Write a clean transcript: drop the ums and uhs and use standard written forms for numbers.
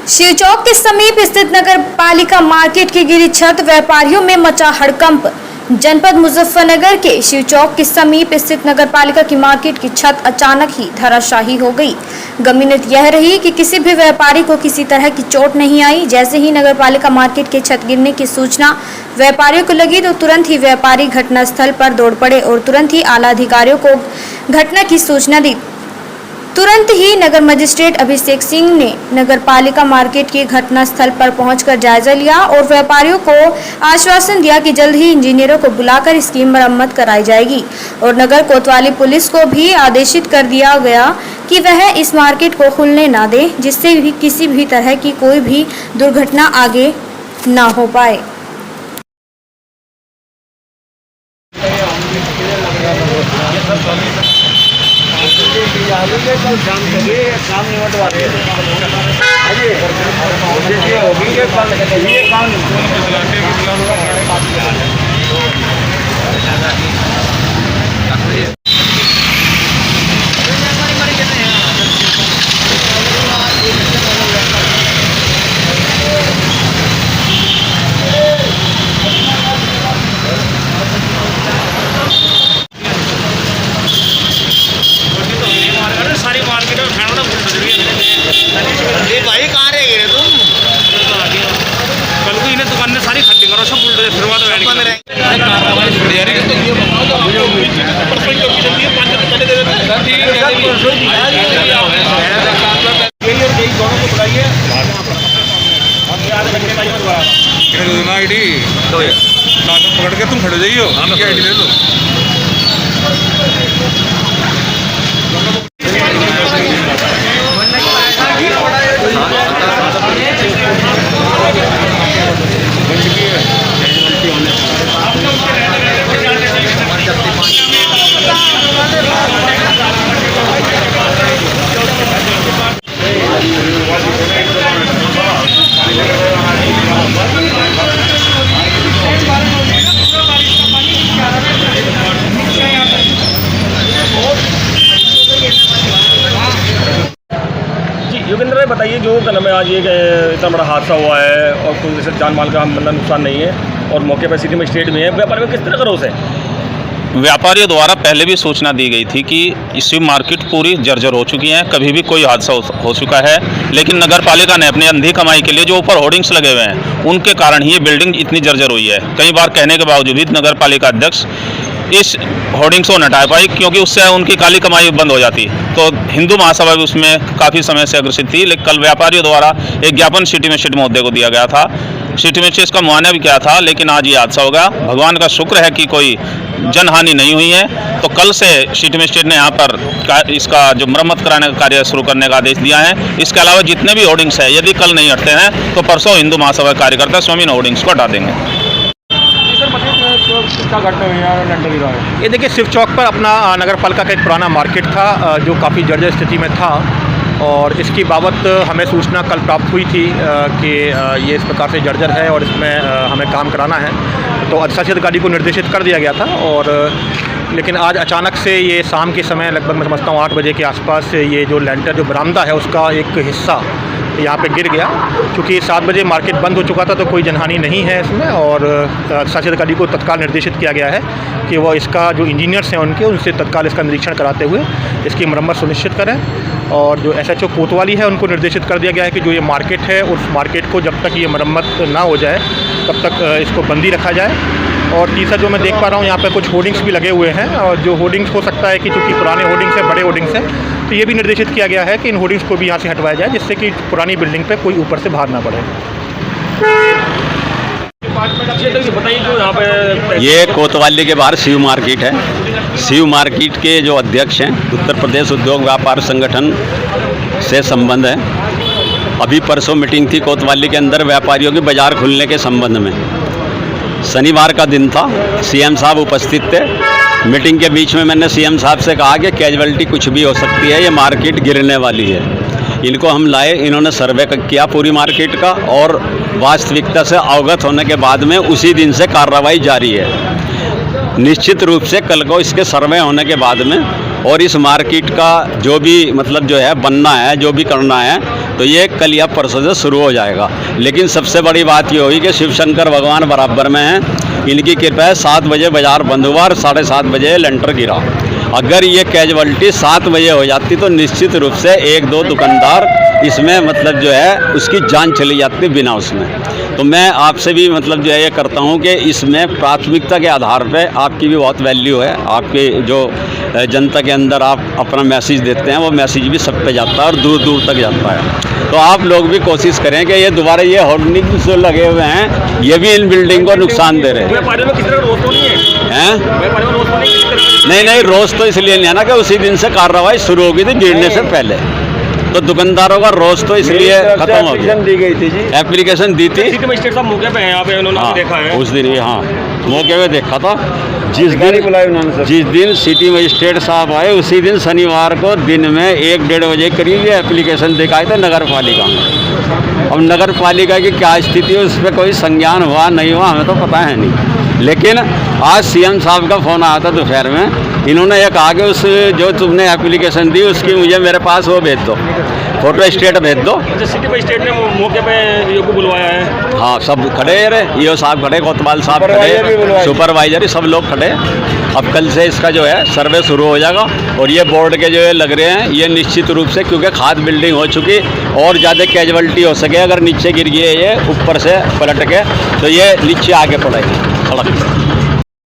शिवचौक के समीप स्थित नगर पालिका मार्केट की गिरी छत, व्यापारियों में मचा हड़कंप। जनपद मुजफ्फरनगर के शिवचौक के समीप स्थित नगर पालिका की मार्केट की छत अचानक ही धराशायी हो गई। गमीनत यह रही कि किसी भी व्यापारी को किसी तरह की चोट नहीं आई। जैसे ही नगर पालिका मार्केट की छत गिरने की सूचना व्यापारियों को लगी तो तुरंत ही व्यापारी घटनास्थल पर दौड़ पड़े और तुरंत ही आला अधिकारियों को घटना की सूचना दी। तुरंत ही नगर मजिस्ट्रेट अभिषेक सिंह ने नगर पालिका मार्केट के घटनास्थल पर पहुंचकर जायजा लिया और व्यापारियों को आश्वासन दिया कि जल्द ही इंजीनियरों को बुलाकर इसकी मरम्मत कराई जाएगी। और नगर कोतवाली पुलिस को भी आदेशित कर दिया गया कि वह इस मार्केट को खुलने ना दे, जिससे भी किसी भी तरह की कोई भी दुर्घटना आगे ना हो पाए। कल शाम तक काम निपटवा रहे होगी ये काम सारी मार्केट में खाना भाई कहाँ रह गए तुम? कल को इन्हें दुकान में सारी खड्डी करो, सब उल्टे फिर पकड़ के तुम खड़े जाइयो, आईडी ले लो। योगेंद्र भाई बताइए, जो क्या नाम है, आज ये इतना बड़ा हादसा हुआ है और कोई जैसे जान माल का मतलब नुकसान नहीं है और मौके पर सिटी मजिस्ट्रेट में है, व्यापारियों में किस तरह का रोष है? व्यापारियों द्वारा पहले भी सूचना दी गई थी कि इसी मार्केट पूरी जर्जर हो चुकी है, कभी भी कोई हादसा हो चुका है, लेकिन नगर पालिका ने अपनी अंधी कमाई के लिए जो ऊपर होर्डिंग्स लगे हुए हैं उनके कारण ही ये बिल्डिंग इतनी जर्जर हुई है। कई बार कहने के बावजूद भी नगर पालिका अध्यक्ष इस होर्डिंग्स को न हटा पाई, क्योंकि उससे उनकी काली कमाई बंद हो जाती। तो हिंदू महासभा भी उसमें काफ़ी समय से अग्रसित थी, लेकिन कल व्यापारियों द्वारा एक ज्ञापन सिटी मजिस्ट्रेट महोदय को दिया गया था। सिटी मजिस्ट्रेट इसका मुआयना भी किया था, लेकिन आज ये हादसा होगा। भगवान का शुक्र है कि कोई जनहानि नहीं हुई है। तो कल से सिटी मजिस्ट्रेट ने यहाँ पर इसका जो मरम्मत कराने का कार्य शुरू करने का आदेश दिया है। इसके अलावा जितने भी होर्डिंग्स है, यदि कल नहीं हटते हैं तो परसों हिंदू महासभा कार्यकर्ता स्वयं इन होर्डिंग्स को हटा देंगे। ये देखिए, शिव चौक पर अपना नगर पालिका का एक पुराना मार्केट था जो काफ़ी जर्जर स्थिति में था और इसकी बाबत हमें सूचना कल प्राप्त हुई थी कि ये इस प्रकार से जर्जर है और इसमें हमें काम कराना है। तो अधिशासी अधिकारी को निर्देशित कर दिया गया था और लेकिन आज अचानक से ये शाम के समय लगभग मैं समझता हूँ 8 बजे के आसपास ये जो लेंटर जो बरामदा है उसका एक हिस्सा यहाँ पे गिर गया। क्योंकि 7 बजे मार्केट बंद हो चुका था तो कोई जनहानि नहीं है इसमें और अधिशासी अधिकारी को तत्काल निर्देशित किया गया है कि वो इसका जो इंजीनियर्स हैं उनसे तत्काल इसका निरीक्षण कराते हुए इसकी मरम्मत सुनिश्चित करें। और जो SHO कोतवाली है उनको निर्देशित कर दिया गया है कि जो ये मार्केट है उस मार्केट को जब तक ये मरम्मत ना हो जाए तब तक इसको बंदी रखा जाए। और तीसरा जो मैं देख पा रहा हूँ यहाँ पे कुछ होर्डिंग्स भी लगे हुए हैं और जो होर्डिंग्स हो सकता है कि चूँकि पुराने होर्डिंग्स हैं, बड़े होर्डिंग्स हैं, तो ये भी निर्देशित किया गया है कि इन होर्डिंग्स को भी यहाँ से हटवाया जाए जिससे कि पुरानी बिल्डिंग पे कोई ऊपर से भार ना पड़े। बताइए, जो यहाँ पे ये कोतवाली के बाहर शिव मार्केट है। शिव मार्केट के जो अध्यक्ष हैं उत्तर प्रदेश उद्योग व्यापार संगठन से संबंध है। अभी परसों मीटिंग थी कोतवाली के अंदर व्यापारियों के बाज़ार खुलने के संबंध में। शनिवार का दिन था, CM साहब उपस्थित थे। मीटिंग के बीच में मैंने CM साहब से कहा कि कैजुअलिटी कुछ भी हो सकती है, ये मार्केट गिरने वाली है। इनको हम लाए, इन्होंने सर्वे किया पूरी मार्केट का और वास्तविकता से अवगत होने के बाद में उसी दिन से कार्रवाई जारी है। निश्चित रूप से कल को इसके सर्वे होने के बाद में और इस मार्केट का जो भी मतलब जो है बनना है, जो भी करना है, तो ये कल या परसों से शुरू हो जाएगा। लेकिन सबसे बड़ी बात ये होगी कि शिव शंकर भगवान बराबर में हैं, इनकी कृपा है। 7 बजे बाजार बंद हुआ और 7:30 बजे लेंटर गिरा। अगर ये कैजुअलिटी 7 बजे हो जाती तो निश्चित रूप से 1-2 दुकानदार इसमें मतलब जो है उसकी जान चली जाती बिना उसमें। तो मैं आपसे भी मतलब जो है ये करता हूँ कि इसमें प्राथमिकता के आधार पे आपकी भी बहुत वैल्यू है। आपके जो जनता के अंदर आप अपना मैसेज देते हैं वो मैसेज भी सब पे जाता है और दूर दूर तक जाता है। तो आप लोग भी कोशिश करें कि ये दोबारा ये होर्डिंग्स जो लगे हुए हैं ये भी इन बिल्डिंग को नुकसान दे रहे हैं। व्यापारियों में किसी तरह का रोष तो नहीं है? हैं? व्यापारियों में रोष तो नहीं किसी तरह का? नहीं, रोज तो इसलिए नहीं है ना कि उसी दिन से कार्रवाई शुरू हो गई थी गिरने से पहले, तो दुकानदारों का रोज तो इसलिए खत्म हो गया। दी गई थी जी, एप्लीकेशन दी थी सिटी मजिस्ट्रेट साहब मौके पे हैं यहाँ पे, उन्होंने हाँ, देखा है उस दिन भी हाँ मौके पे देखा था। जिस दिन सिटी मजिस्ट्रेट साहब आए उसी दिन शनिवार को दिन में 1-1:30 बजे करीब ये एप्लीकेशन दिखाए थे नगर पालिका में। अब नगर पालिका की क्या स्थिति है उस पर कोई संज्ञान हुआ नहीं हुआ हमें तो पता है नहीं। लेकिन आज सीएम साहब का फ़ोन आया था दोपहर में, इन्होंने ये कहा कि उस जो तुमने एप्लीकेशन दी उसकी मुझे मेरे पास वो भेज दो, फोटो स्टेट भेज दो। अच्छा, सिटी मजिस्ट्रेट ने मौके पे ये को बुलवाया है? हाँ सब खड़े हैं, ईओ साहब खड़े, कोतवाल साहब खड़े, सुपरवाइजर सब लोग खड़े। अब कल से इसका जो है सर्वे शुरू हो जाएगा और ये बोर्ड के जो है लग रहे हैं ये निश्चित रूप से, क्योंकि खाद बिल्डिंग हो चुकी और ज़्यादा कैजुअलिटी हो सके, अगर नीचे गिर गई ये ऊपर से पलट के तो ये नीचे आके पड़ेगी सड़क।